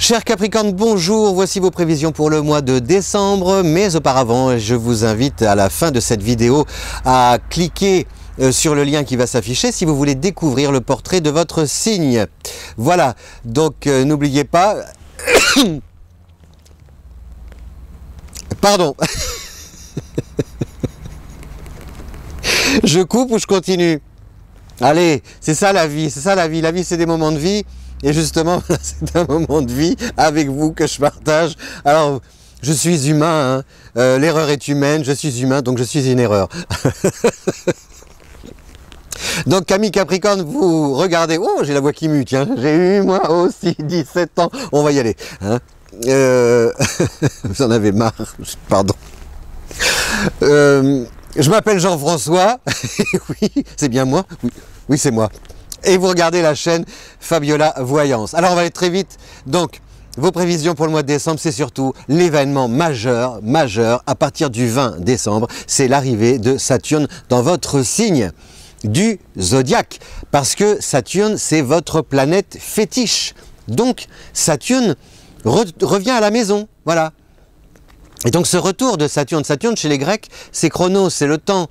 Chers Capricorne, bonjour, voici vos prévisions pour le mois de décembre, mais auparavant, je vous invite à la fin de cette vidéo à cliquer sur le lien qui va s'afficher si vous voulez découvrir le portrait de votre signe. Voilà, donc n'oubliez pas... Pardon. Je coupe ou je continue? Allez, c'est ça la vie, c'est ça la vie. La vie, c'est des moments de vie. Et justement, c'est un moment de vie avec vous que je partage. Alors, je suis humain, hein. L'erreur est humaine, je suis humain, donc je suis une erreur. Donc, Camille Capricorne, vous regardez... Oh, j'ai la voix qui mue, tiens. J'ai eu, moi aussi, 17 ans. On va y aller. Hein. Vous en avez marre, pardon. Je m'appelle Jean-François. Oui, c'est bien moi. Oui, c'est moi. Et vous regardez la chaîne Fabiola Voyance. Alors, on va aller très vite. Donc, vos prévisions pour le mois de décembre, c'est surtout l'événement majeur à partir du 20 décembre. C'est l'arrivée de Saturne dans votre signe du zodiaque. Parce que Saturne, c'est votre planète fétiche. Donc, Saturne revient à la maison. Voilà. Et donc, ce retour de Saturne, chez les Grecs, c'est Chronos, c'est le temps.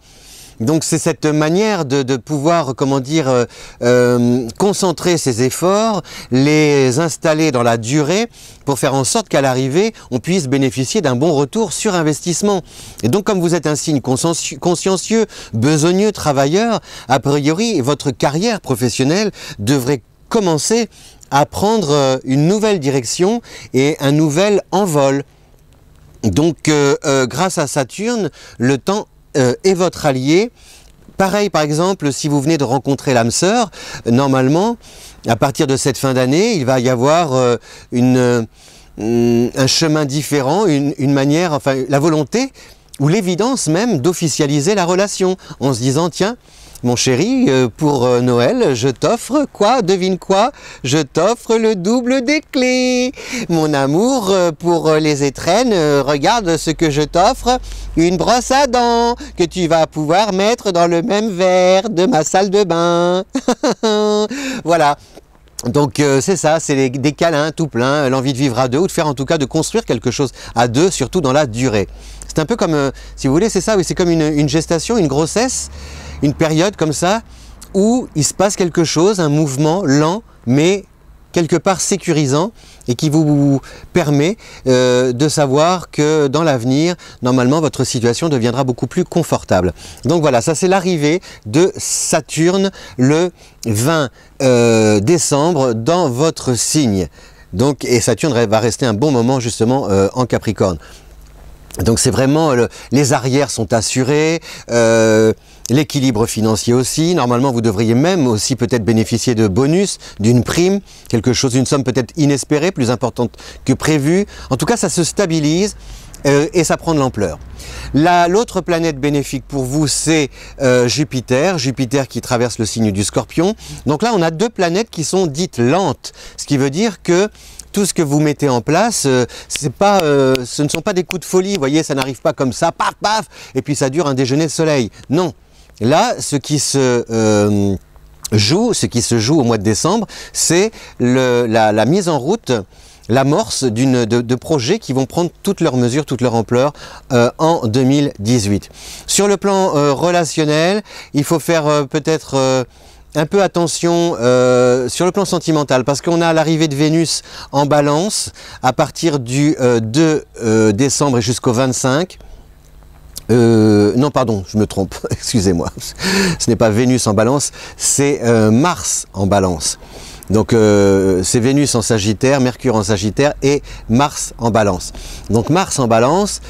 Donc c'est cette manière de pouvoir, comment dire, concentrer ses efforts, les installer dans la durée pour faire en sorte qu'à l'arrivée, on puisse bénéficier d'un bon retour sur investissement. Et donc comme vous êtes un signe consciencieux, besogneux, travailleur, a priori, votre carrière professionnelle devrait commencer à prendre une nouvelle direction et un nouvel envol. Donc grâce à Saturne, le temps est votre allié. Pareil, par exemple, si vous venez de rencontrer l'âme sœur, normalement, à partir de cette fin d'année, il va y avoir un chemin différent, une manière, enfin, la volonté ou l'évidence même d'officialiser la relation en se disant, tiens, mon chéri, pour Noël, je t'offre quoi? Devine quoi? Je t'offre le double des clés. Mon amour, pour les étrennes, regarde ce que je t'offre. Une brosse à dents que tu vas pouvoir mettre dans le même verre de ma salle de bain. Voilà. Donc c'est ça, c'est des câlins tout plein, l'envie de vivre à deux ou de faire en tout cas de construire quelque chose à deux, surtout dans la durée. C'est un peu comme, si vous voulez, c'est ça, oui, c'est comme une gestation, une grossesse, une période comme ça où il se passe quelque chose, un mouvement lent mais quelque part sécurisant et qui vous permet de savoir que dans l'avenir, normalement, votre situation deviendra beaucoup plus confortable. Donc voilà, ça c'est l'arrivée de Saturne le 20 décembre dans votre signe. Donc, et Saturne va rester un bon moment justement en Capricorne. Donc c'est vraiment, les arrières sont assurées, l'équilibre financier aussi. Normalement, vous devriez même aussi peut-être bénéficier de bonus, d'une prime, quelque chose, une somme peut-être inespérée, plus importante que prévu. En tout cas, ça se stabilise et ça prend de l'ampleur. L'autre planète bénéfique pour vous, c'est Jupiter. Jupiter qui traverse le signe du Scorpion. Donc là, on a deux planètes qui sont dites lentes, ce qui veut dire que tout ce que vous mettez en place, ce ne sont pas des coups de folie, vous voyez, ça n'arrive pas comme ça, paf, paf, et puis ça dure un déjeuner de soleil. Non. Là, ce qui se joue au mois de décembre, c'est la mise en route, l'amorce de projets qui vont prendre toutes leurs mesures, toute leur ampleur en 2018. Sur le plan relationnel, il faut faire peut-être... un peu attention sur le plan sentimental, parce qu'on a l'arrivée de Vénus en Balance à partir du 2 décembre et jusqu'au 25. Non, pardon, je me trompe, excusez-moi. Ce n'est pas Vénus en Balance, c'est Mars en Balance. Donc c'est Vénus en Sagittaire, Mercure en Sagittaire et Mars en Balance. Donc Mars en Balance,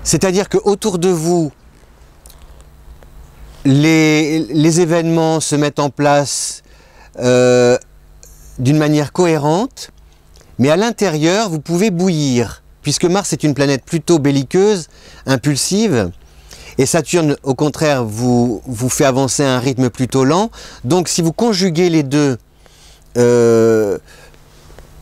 c'est-à-dire qu'autour de vous, les événements se mettent en place d'une manière cohérente, mais à l'intérieur, vous pouvez bouillir, puisque Mars est une planète plutôt belliqueuse, impulsive, et Saturne, au contraire, vous fait avancer à un rythme plutôt lent. Donc si vous conjuguez les deux,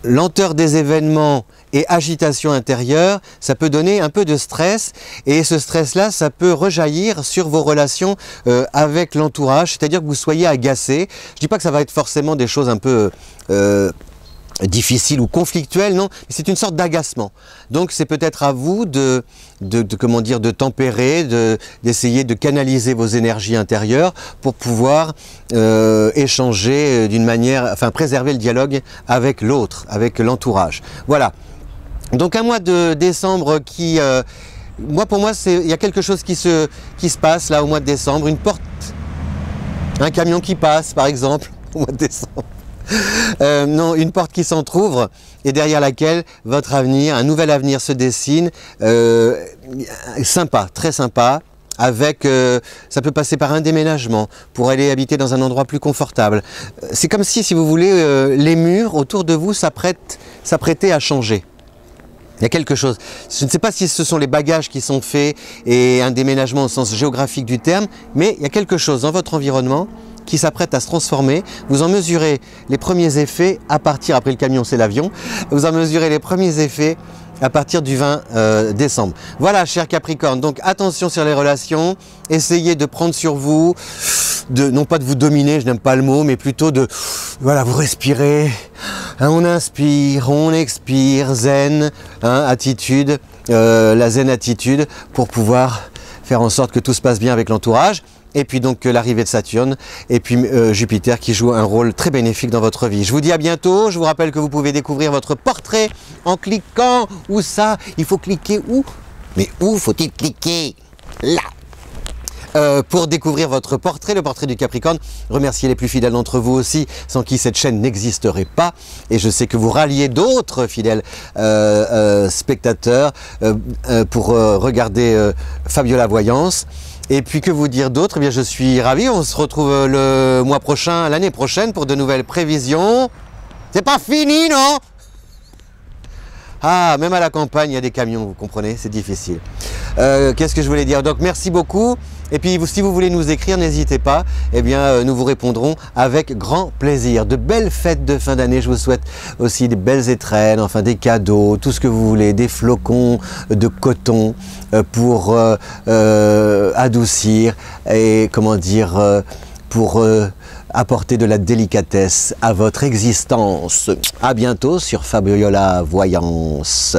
lenteur des événements et agitation intérieure, ça peut donner un peu de stress, et ce stress-là, ça peut rejaillir sur vos relations avec l'entourage, c'est-à-dire que vous soyez agacé. Je ne dis pas que ça va être forcément des choses un peu difficiles ou conflictuelles, non, mais c'est une sorte d'agacement. Donc c'est peut-être à vous comment dire, de tempérer, d'essayer de canaliser vos énergies intérieures pour pouvoir échanger d'une manière, enfin préserver le dialogue avec l'autre, avec l'entourage. Voilà. Donc un mois de décembre qui, pour moi, il y a quelque chose qui se passe là au mois de décembre, une porte, un camion qui passe par exemple au mois de décembre. Non, une porte qui s'entrouvre et derrière laquelle votre avenir, un nouvel avenir se dessine, sympa, très sympa. Avec, ça peut passer par un déménagement pour aller habiter dans un endroit plus confortable. C'est comme si vous voulez, les murs autour de vous s'apprêtaient à changer. Il y a quelque chose. Je ne sais pas si ce sont les bagages qui sont faits et un déménagement au sens géographique du terme, mais il y a quelque chose dans votre environnement qui s'apprête à se transformer. Vous en mesurez les premiers effets à partir, après le camion c'est l'avion, vous en mesurez les premiers effets à partir du 20 décembre. Voilà, cher Capricorne, donc attention sur les relations, essayez de prendre sur vous, non pas de vous dominer, je n'aime pas le mot, mais plutôt de, voilà, vous respirez, hein, on inspire, on expire, zen, hein, attitude, la zen attitude, pour pouvoir faire en sorte que tout se passe bien avec l'entourage. Et puis donc l'arrivée de Saturne, et puis Jupiter qui joue un rôle très bénéfique dans votre vie. Je vous dis à bientôt, je vous rappelle que vous pouvez découvrir votre portrait en cliquant. Où ça? Il faut cliquer où? Mais où faut-il cliquer? Là! Pour découvrir votre portrait, le portrait du Capricorne. Remerciez les plus fidèles d'entre vous aussi, sans qui cette chaîne n'existerait pas. Et je sais que vous ralliez d'autres fidèles spectateurs pour regarder Fabiola Voyance. Et puis que vous dire d'autre? Eh bien, je suis ravi. On se retrouve le mois prochain, l'année prochaine, pour de nouvelles prévisions. C'est pas fini, non? Ah, même à la campagne, il y a des camions, vous comprenez, c'est difficile. Qu'est-ce que je voulais dire? Donc, merci beaucoup. Et puis, si vous voulez nous écrire, n'hésitez pas. Eh bien, nous vous répondrons avec grand plaisir. De belles fêtes de fin d'année. Je vous souhaite aussi des belles étrennes, enfin des cadeaux, tout ce que vous voulez, des flocons de coton pour adoucir et, comment dire, pour apporter de la délicatesse à votre existence. À bientôt sur Fabiola Voyance.